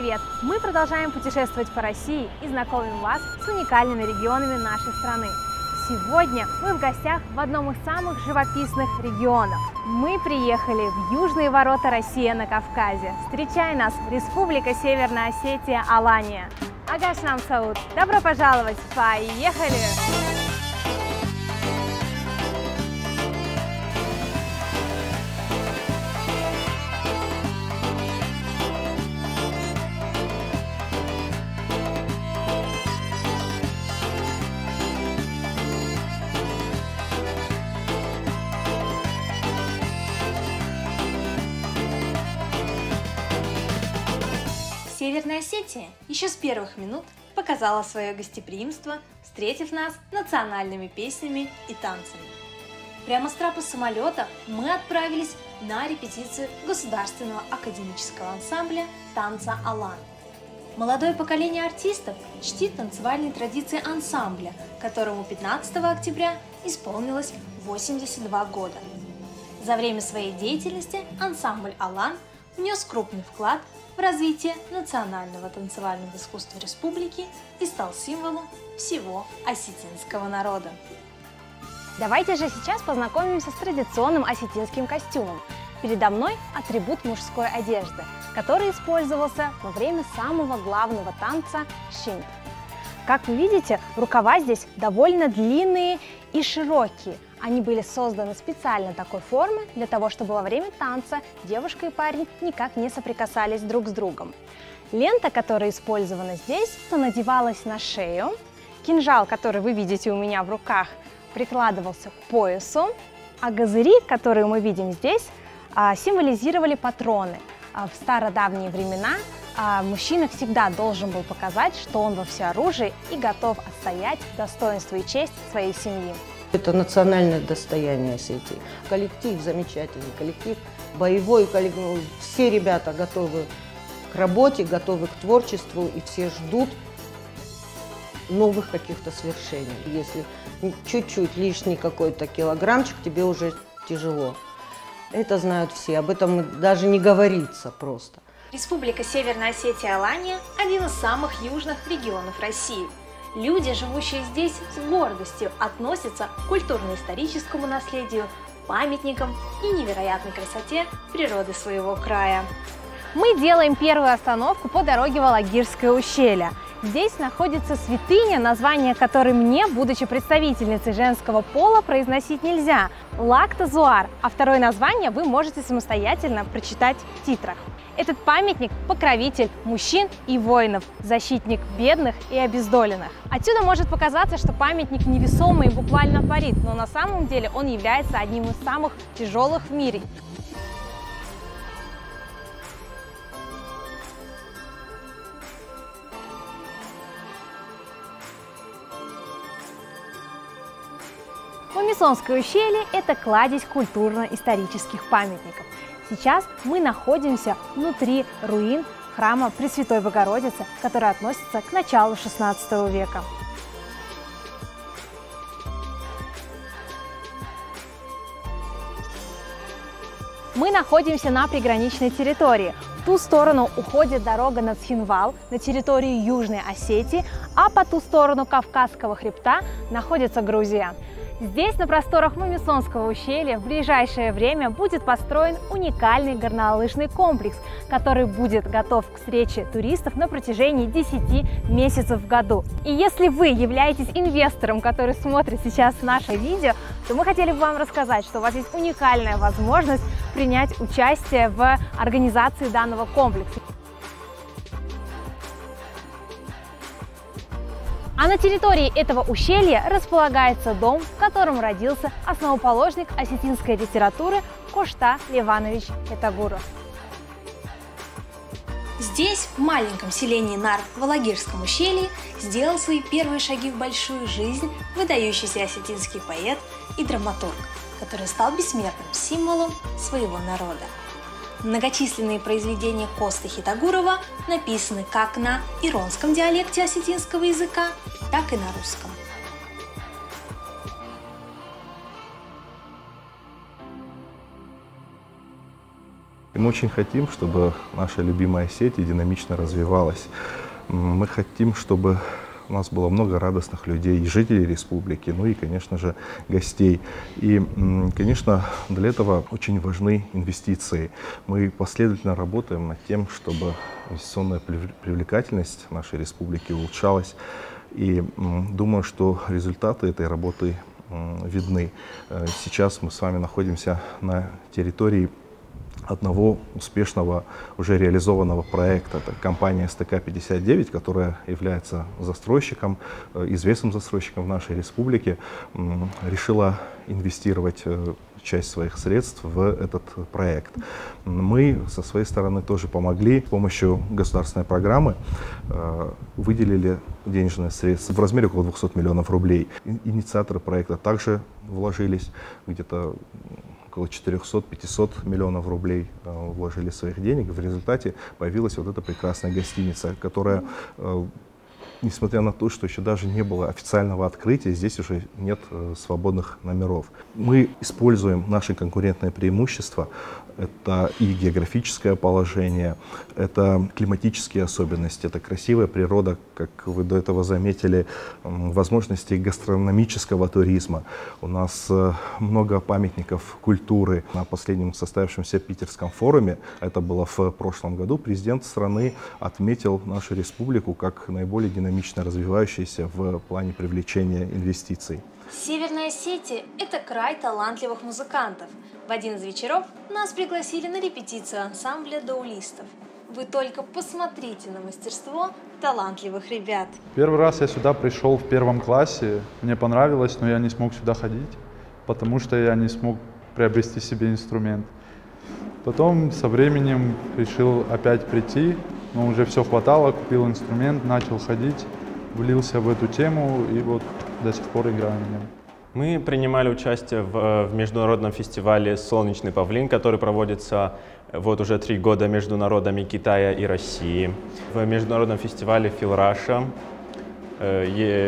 привет! Мы продолжаем путешествовать по России и знакомим вас с уникальными регионами нашей страны. Сегодня мы в гостях в одном из самых живописных регионов. Мы приехали в южные ворота России на Кавказе. Встречай нас, Республика Северная Осетия, Алания. Агашнам Сауд, добро пожаловать! Поехали! Северная Осетия еще с первых минут показала свое гостеприимство, встретив нас национальными песнями и танцами. Прямо с трапа самолета мы отправились на репетицию Государственного академического ансамбля танца «Алан». Молодое поколение артистов чтит танцевальные традиции ансамбля, которому 15 октября исполнилось 82 года. За время своей деятельности ансамбль «Алан» внес крупный вклад в развитие национального танцевального искусства республики и стал символом всего осетинского народа. Давайте же сейчас познакомимся с традиционным осетинским костюмом. Передо мной атрибут мужской одежды, который использовался во время самого главного танца «Шинт». Как вы видите, рукава здесь довольно длинные и широкие. Они были созданы специально такой формы, для того, чтобы во время танца девушка и парень никак не соприкасались друг с другом. Лента, которая использована здесь, надевалась на шею. Кинжал, который вы видите у меня в руках, прикладывался к поясу. А газыри, которые мы видим здесь, символизировали патроны. В стародавние времена мужчина всегда должен был показать, что он во всеоружии и готов отстоять достоинство и честь своей семьи. Это национальное достояние Осетии. Коллектив замечательный, коллектив боевой, все ребята готовы к работе, готовы к творчеству, и все ждут новых каких-то свершений. Если чуть-чуть лишний какой-то килограммчик, тебе уже тяжело. Это знают все, об этом даже не говорится просто. Республика Северная Осетия Алания – один из самых южных регионов России. Люди, живущие здесь, с гордостью относятся к культурно-историческому наследию, памятникам и невероятной красоте природы своего края. Мы делаем первую остановку по дороге в Алагирское ущелье. Здесь находится святыня, название которой мне, будучи представительницей женского пола, произносить нельзя – Лакта-Зуар, а второе название вы можете самостоятельно прочитать в титрах. Этот памятник – покровитель мужчин и воинов, защитник бедных и обездоленных. Отсюда может показаться, что памятник невесомый и буквально парит, но на самом деле он является одним из самых тяжелых в мире. Мумисонское ущелье – это кладезь культурно-исторических памятников. Сейчас мы находимся внутри руин храма Пресвятой Богородицы, который относится к началу XVI века. Мы находимся на приграничной территории. В ту сторону уходит дорога на Цхинвал, на территории Южной Осетии, а по ту сторону Кавказского хребта находится Грузия. Здесь, на просторах Мумисонского ущелья, в ближайшее время будет построен уникальный горнолыжный комплекс, который будет готов к встрече туристов на протяжении 10 месяцев в году. И если вы являетесь инвестором, который смотрит сейчас наше видео, то мы хотели бы вам рассказать, что у вас есть уникальная возможность принять участие в организации данного комплекса. А на территории этого ущелья располагается дом, в котором родился основоположник осетинской литературы Кошта Леванович Кетагуров. Здесь, в маленьком селении Нар в Алагирском ущелье, сделал свои первые шаги в большую жизнь выдающийся осетинский поэт и драматург, который стал бессмертным символом своего народа. Многочисленные произведения Косты Хитагурова написаны как на иронском диалекте осетинского языка, так и на русском. И мы очень хотим, чтобы наша любимая сеть динамично развивалась. Мы хотим, чтобы у нас было много радостных людей, и жителей республики, ну и, конечно же, гостей. И, конечно, для этого очень важны инвестиции. Мы последовательно работаем над тем, чтобы инвестиционная привлекательность нашей республики улучшалась. И думаю, что результаты этой работы видны. Сейчас мы с вами находимся на территории одного успешного, уже реализованного проекта. Это компания СТК-59, которая является застройщиком, известным застройщиком в нашей республике, решила инвестировать часть своих средств в этот проект. Мы со своей стороны тоже помогли. С помощью государственной программы выделили денежные средства в размере около 200 миллионов рублей. Инициаторы проекта также вложились, где-то около 400-500 миллионов рублей вложили своих денег. В результате появилась вот эта прекрасная гостиница, которая, несмотря на то, что еще даже не было официального открытия, здесь уже нет свободных номеров. Мы используем наши конкурентные преимущества. Это и географическое положение, это климатические особенности, это красивая природа, как вы до этого заметили, возможности гастрономического туризма. У нас много памятников культуры. На последнем состоявшемся питерском форуме, это было в прошлом году, президент страны отметил нашу республику как наиболее динамично развивающуюся в плане привлечения инвестиций. Северная Осетия – это край талантливых музыкантов. В один из вечеров нас пригласили на репетицию ансамбля даулистов. Вы только посмотрите на мастерство талантливых ребят. Первый раз я сюда пришел в 1 классе. Мне понравилось, но я не смог сюда ходить, потому что я не смог приобрести себе инструмент. Потом со временем решил опять прийти, но уже все хватало, купил инструмент, начал ходить, влился в эту тему и вот до сих пор играю на нем. Мы принимали участие в международном фестивале «Солнечный павлин», который проводится вот уже 3 года между народами Китая и России. В международном фестивале «Филраша»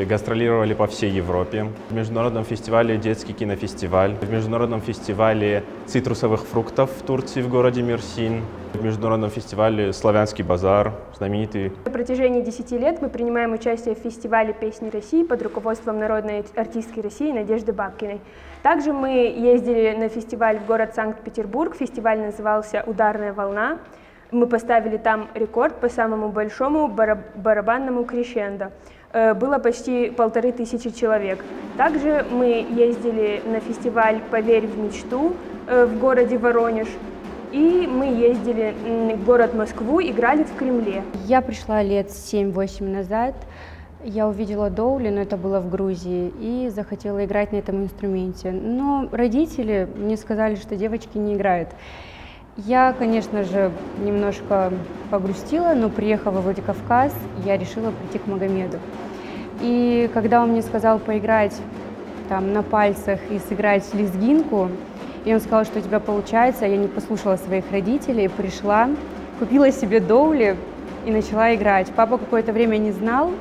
гастролировали по всей Европе. В международном фестивале «Детский кинофестиваль», в международном фестивале цитрусовых фруктов в Турции, в городе Мерсин, в международном фестивале «Славянский базар», знаменитый. На протяжении 10 лет мы принимаем участие в фестивале «Песни России» под руководством народной артистки России Надежды Бабкиной. Также мы ездили на фестиваль в город Санкт-Петербург. Фестиваль назывался «Ударная волна». Мы поставили там рекорд по самому большому барабанному крещендо. Было почти 1500 человек. Также мы ездили на фестиваль «Поверь в мечту» в городе Воронеж. И мы ездили в город Москву, играли в Кремле. Я пришла лет 7-8 назад. Я увидела доули, но это было в Грузии, и захотела играть на этом инструменте. Но родители мне сказали, что девочки не играют. Я, конечно же, немножко погрустила, но приехав во Владикавказ, я решила прийти к Магомеду. И когда он мне сказал поиграть там на пальцах и сыграть лезгинку, и он сказал, что у тебя получается, я не послушала своих родителей, пришла, купила себе доули и начала играть. Папа какое-то время не знал,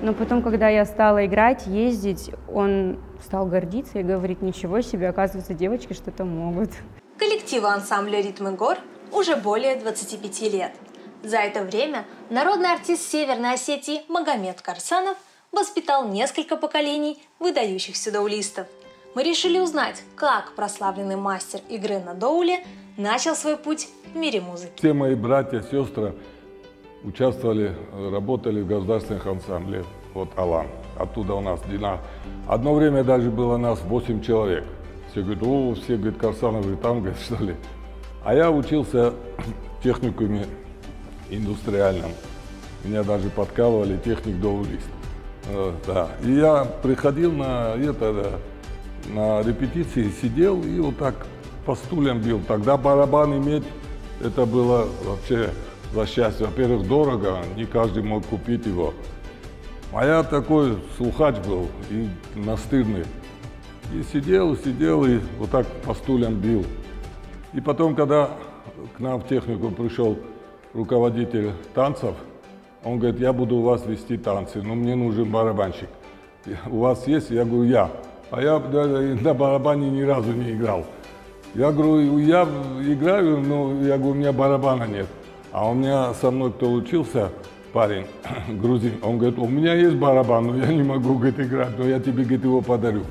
но потом, когда я стала играть, ездить, он стал гордиться и говорит: ничего себе, оказывается, девочки что-то могут. Коллективу ансамбля «Ритмы гор» уже более 25 лет. За это время народный артист Северной Осетии Магомед Карсанов воспитал несколько поколений выдающихся даулистов. Мы решили узнать, как прославленный мастер игры на доуле начал свой путь в мире музыки. Все мои братья, сестры участвовали, работали в государственных ансамблях. Вот Алан, оттуда у нас Дина. Одно время даже было нас 8 человек. Все говорят: о, все, говорит, Карсановы там, говорит, что ли. А я учился в техникуме индустриальном. Меня даже подкалывали техник-даулист. Да. И я приходил на репетиции, сидел и вот так по стульям бил. Тогда барабан иметь, это было вообще за счастье. Во-первых, дорого, не каждый мог купить его. А я такой слухач был и настырный. И сидел, и вот так по стульям бил. И потом, когда к нам в технику пришел руководитель танцев, он говорит: я буду у вас вести танцы, но мне нужен барабанщик. У вас есть? Я говорю: я. А я на барабане ни разу не играл. Я говорю, я играю, но я говорю, у меня барабана нет. А у меня со мной кто учился, парень, грузин, он говорит, у меня есть барабан, но я не могу, говорит, играть, но я тебе, говорит, его подарю.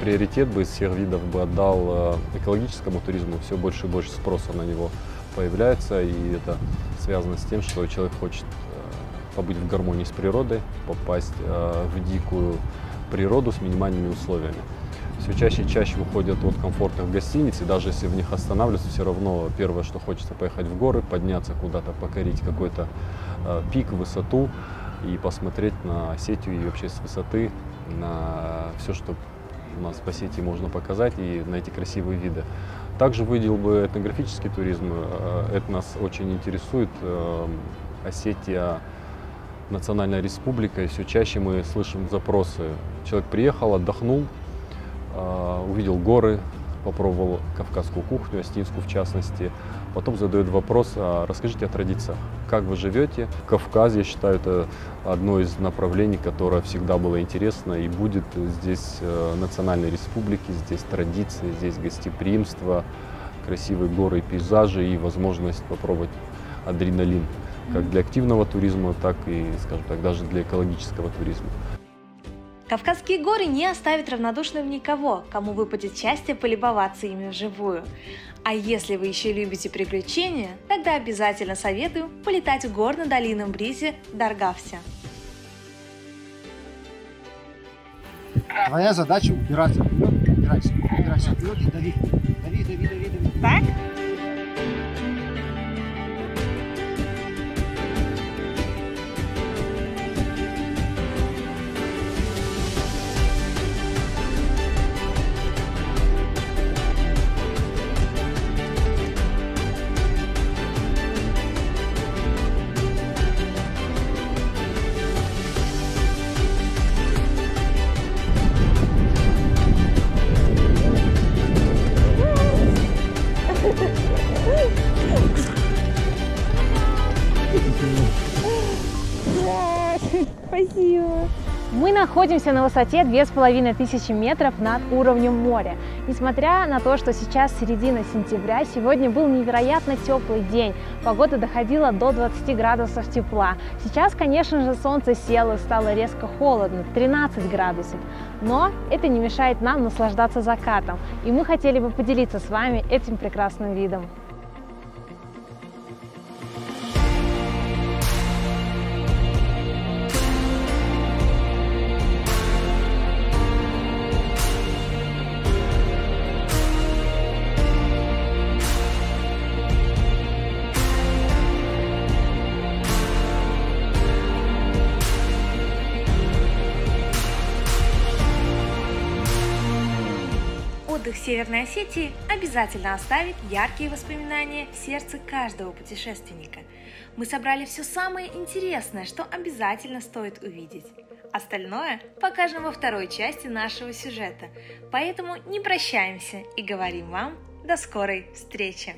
Приоритет бы из всех видов бы отдал экологическому туризму, все больше и больше спроса на него появляется, и это связано с тем, что человек хочет побыть в гармонии с природой, попасть в дикую природу с минимальными условиями. Все чаще и чаще выходят от комфортных гостиниц, и даже если в них останавливаются, все равно первое, что хочется, поехать в горы, подняться куда-то, покорить какой-то пик, высоту и посмотреть на Осетию и вообще с высоты на все, что у нас в Осетии можно показать, и на эти красивые виды. Также выделил бы этнографический туризм. Это нас очень интересует. Осетия — национальная республика, и все чаще мы слышим запросы. Человек приехал, отдохнул, увидел горы, попробовал кавказскую кухню, осетинскую в частности. Потом задает вопрос: расскажите о традициях, как вы живете. Кавказ, я считаю, это одно из направлений, которое всегда было интересно и будет. Здесь национальные республики, здесь традиции, здесь гостеприимство, красивые горы и пейзажи, и возможность попробовать адреналин как для активного туризма, так и, скажем так, даже для экологического туризма. Кавказские горы не оставят равнодушным никого, кому выпадет счастье полюбоваться ими вживую. А если вы еще любите приключения, тогда обязательно советую полетать в горно-долинном бризе Даргався. Твоя задача упираться вперед, упирайся вперед и дави. Дави. Так? Спасибо. Мы находимся на высоте 2500 метров над уровнем моря. Несмотря на то, что сейчас середина сентября, сегодня был невероятно теплый день. Погода доходила до 20 градусов тепла. Сейчас, конечно же, солнце село, стало резко холодно, 13 градусов. Но это не мешает нам наслаждаться закатом. И мы хотели бы поделиться с вами этим прекрасным видом. Отдых в Северной Осетии обязательно оставит яркие воспоминания в сердце каждого путешественника. Мы собрали все самое интересное, что обязательно стоит увидеть. Остальное покажем во второй части нашего сюжета. Поэтому не прощаемся и говорим вам до скорой встречи!